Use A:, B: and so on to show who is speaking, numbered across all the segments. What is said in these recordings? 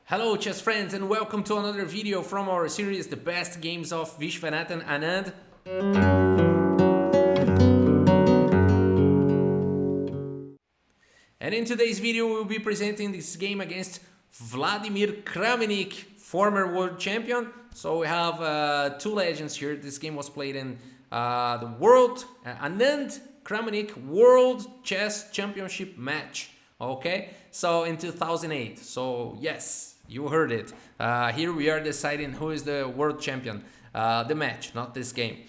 A: Hello chess friends and welcome to another video from our series The Best Games of Viswanathan Anand. And in today's video we'll be presenting this game against Vladimir Kramnik, former world champion. So we have two legends here. This game was played in the World Anand Kramnik World Chess Championship match. Okay, so in 2008. So yes, you heard it. Here we are deciding who is the world champion. The match, not this game.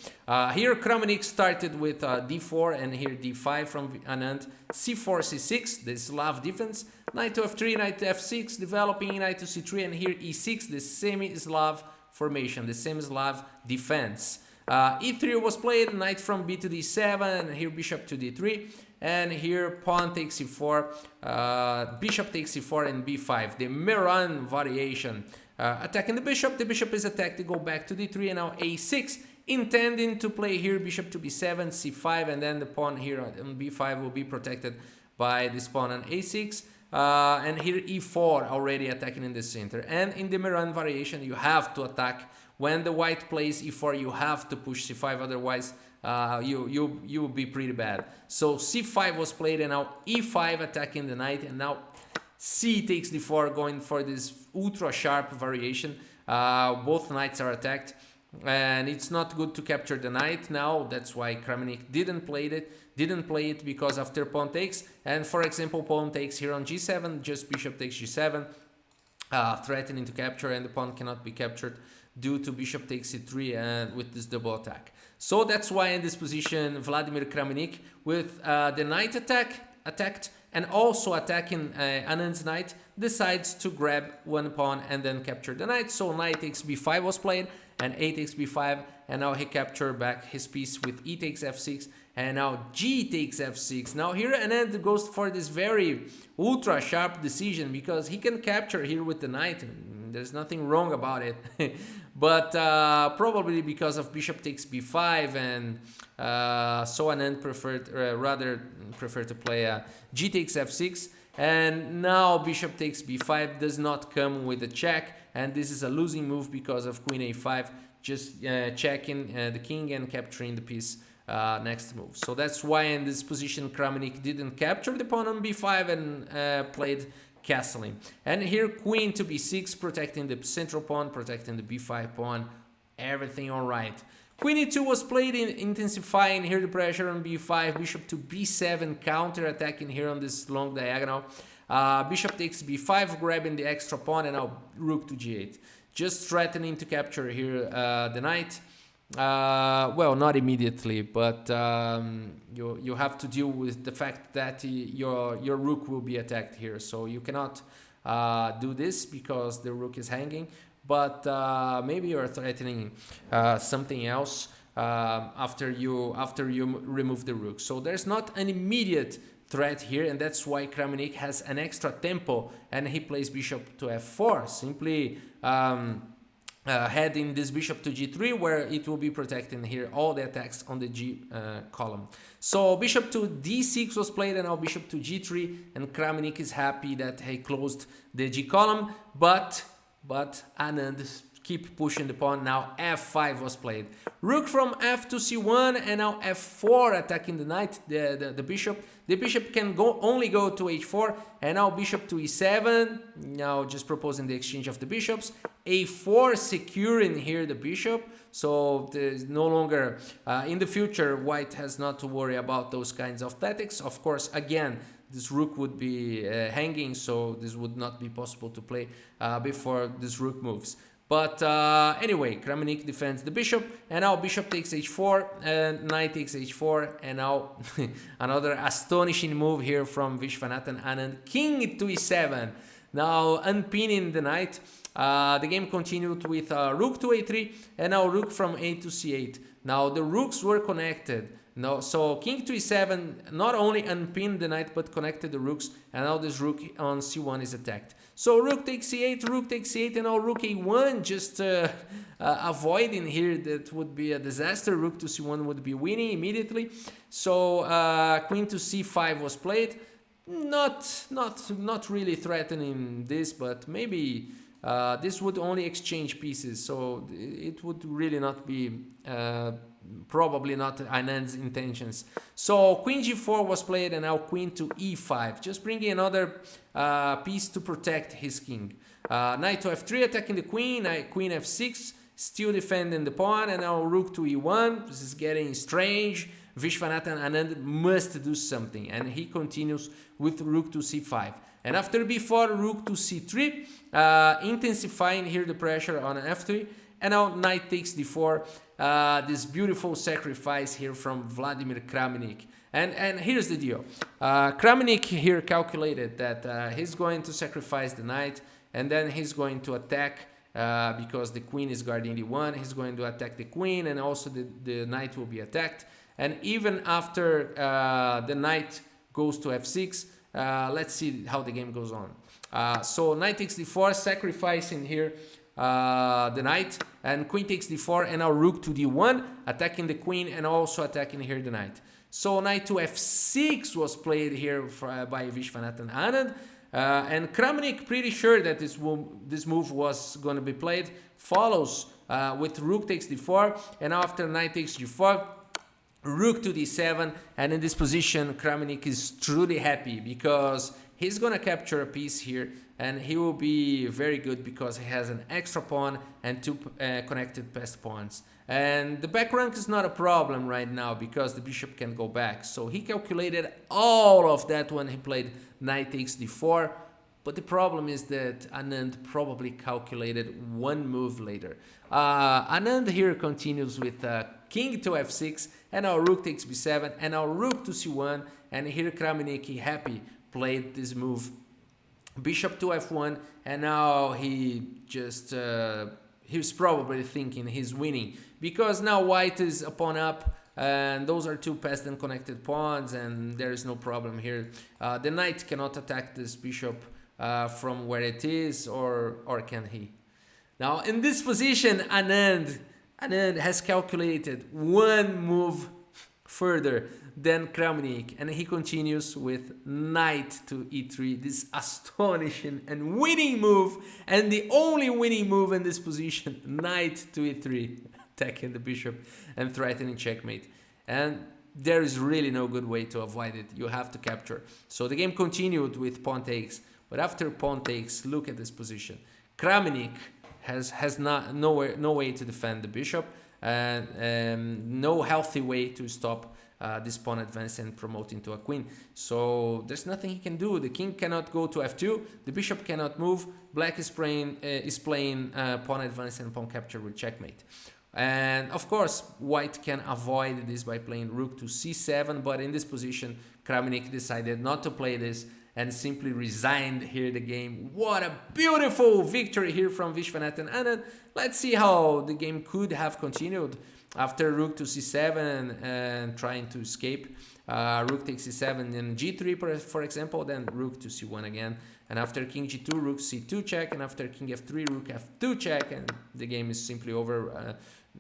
A: Here Kramnik started with d4 and here d5 from Anand, c4, c6, the Slav defense, knight to f3, knight to f6, developing knight to c3, and here e6, the semi-Slav formation, the same Slav defense. e3 was played, knight from b to d7, and here bishop to d3, and here pawn takes c4, bishop takes c4 and b5, the Miran variation. Attacking the bishop is attacked to go back to d3 and now a6, intending to play here bishop to b7, c5, and then the pawn here on b5 will be protected by this pawn on a6, and here e4 already attacking in the center. And in the Miran variation you have to attack. When the white plays e4 you have to push c5, otherwise you will be pretty bad. So c5 was played and now e5 attacking the knight, and now c takes d4 going for this ultra sharp variation. Both knights are attacked and it's not good to capture the knight now. That's why Kramnik didn't play it because after pawn takes, and for example pawn takes here on g7, just bishop takes g7, threatening to capture, and the pawn cannot be captured due to bishop takes c3 and with this double attack. So that's why in this position Vladimir Kramnik with the knight attacked and also attacking Anand's knight decides to grab one pawn and then capture the knight. So knight takes b5 was played and a takes b5, and now he captured back his piece with e takes f6 and now g takes f6. Now here Anand goes for this very ultra sharp decision because he can capture here with the knight. There's nothing wrong about it. But probably because of bishop takes b5, and so Anand preferred to play g takes f6, and now bishop takes b5 does not come with a check, and this is a losing move because of queen a5 just checking the king and capturing the piece next move. So that's why in this position Kramnik didn't capture the pawn on b5 and played castling. And here queen to b6, protecting the central pawn, protecting the b5 pawn, everything all right. Queen e2 was played, intensifying here the pressure on b5, bishop to b7, counter attacking here on this long diagonal. Bishop takes b5, grabbing the extra pawn, and now rook to g8, just threatening to capture here the knight. Well, not immediately, but you have to deal with the fact that your rook will be attacked here, so you cannot do this because the rook is hanging, but maybe you're threatening something else after you remove the rook. So there's not an immediate threat here, and that's why Kramnik has an extra tempo and he plays bishop to f4, simply heading this bishop to g3, where it will be protecting here all the attacks on the g column. So bishop to d6 was played and now bishop to g3, and Kramnik is happy that he closed the g column, but Anand keep pushing the pawn. Now f5 was played, rook from f to c1, and now f4 attacking the knight, the bishop. The bishop can only go to h4, and now bishop to e7, now just proposing the exchange of the bishops, a4 securing here the bishop, so there's no longer in the future white has not to worry about those kinds of tactics. Of course, again, this rook would be hanging, so this would not be possible to play before this rook moves. But anyway, Kramnik defends the bishop, and now bishop takes h4, and knight takes h4, and now another astonishing move here from Viswanathan Anand, king to e7. Now unpinning the knight. The game continued with rook to a3, and now rook from a to c8. Now the rooks were connected. No, so king to e7 not only unpinned the knight but connected the rooks, and now this rook on c1 is attacked. So rook takes c8, and now rook a1, just avoiding here that would be a disaster. Rook to c1 would be winning immediately. So queen to c5 was played. Not really threatening this, but maybe this would only exchange pieces, so it would really not be probably not Anand's intentions. So queen g4 was played, and now queen to e5, just bringing another piece to protect his king. Knight to f3 attacking the queen, queen f6 still defending the pawn, and now rook to e1. This is getting strange. Viswanathan Anand must do something, and he continues with rook to c5. And after b4, rook to c3, intensifying here the pressure on f3, and now knight takes d4. This beautiful sacrifice here from Vladimir Kramnik. And here's the deal. Kramnik here calculated that he's going to sacrifice the knight, and then he's going to attack because the queen is guarding d1. He's going to attack the queen, and also the knight will be attacked. And even after the knight goes to f6, let's see how the game goes on. So knight takes d4, sacrificing here the knight, and queen takes d4, and now rook to d1, attacking the queen and also attacking here the knight. So knight to f6 was played here by Viswanathan Anand, and Kramnik, pretty sure that this move was going to be played, follows with rook takes d4, and after knight takes g4, rook to d7, and in this position Kramnik is truly happy because he's gonna capture a piece here, and he will be very good because he has an extra pawn and two connected passed pawns. And the back rank is not a problem right now because the bishop can go back. So he calculated all of that when he played knight takes d4. But the problem is that Anand probably calculated one move later. Anand here continues with king to f6, and now rook takes b7, and now rook to c1, and here Kramnik, happy, played this move. Bishop to f1, and now he just, he's probably thinking he's winning, because now white is a pawn up, and those are two passed and connected pawns, and there is no problem here. The knight cannot attack this bishop from where it is, or can he? Now in this position, Anand has calculated one move further than Kramnik, and he continues with knight to e3, this astonishing and winning move, and the only winning move in this position, knight to e3, attacking the bishop and threatening checkmate. And there is really no good way to avoid it. You have to capture. So the game continued with pawn takes, but after pawn takes, look at this position. Kramnik has no way to defend the bishop, and no healthy way to stop this pawn advance and promote into a queen. So there's nothing he can do. The king cannot go to f2. The bishop cannot move. Black is playing pawn advance and pawn capture with checkmate. And of course, white can avoid this by playing rook to c7. But in this position, Kramnik decided not to play this and simply resigned here the game. What a beautiful victory here from Viswanathan Anand. Let's see how the game could have continued after rook to c7 and trying to escape. Rook takes c7 and g3, for example, then rook to c1 again. And after king g2, rook c2 check, and after king f3, rook f2 check, and the game is simply over.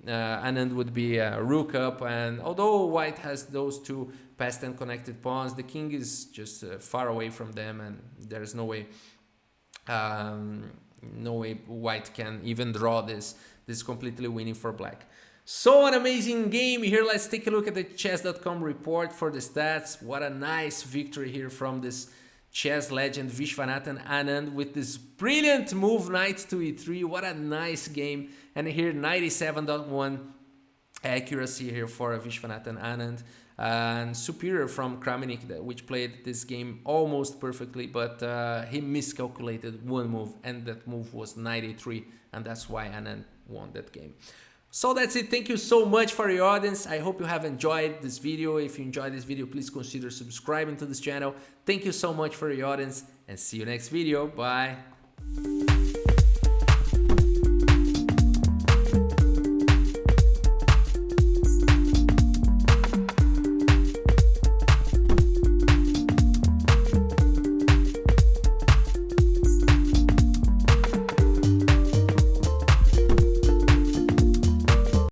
A: Anand would be rook up, and although white has those two passed and connected pawns, the king is just far away from them, and there's no way white can even draw this. This is completely winning for black. So an amazing game here. Let's take a look at the chess.com report for the stats. What a nice victory here from this chess legend Viswanathan Anand with this brilliant move knight to e3. What a nice game. And here 97.1 accuracy here for Viswanathan Anand, and superior from Kramnik, which played this game almost perfectly, but he miscalculated one move, and that move was knight e3, and that's why Anand won that game. So that's it. Thank you so much for your audience. I hope you have enjoyed this video. If you enjoyed this video, please consider subscribing to this channel. Thank you so much for your audience, and see you next video. Bye.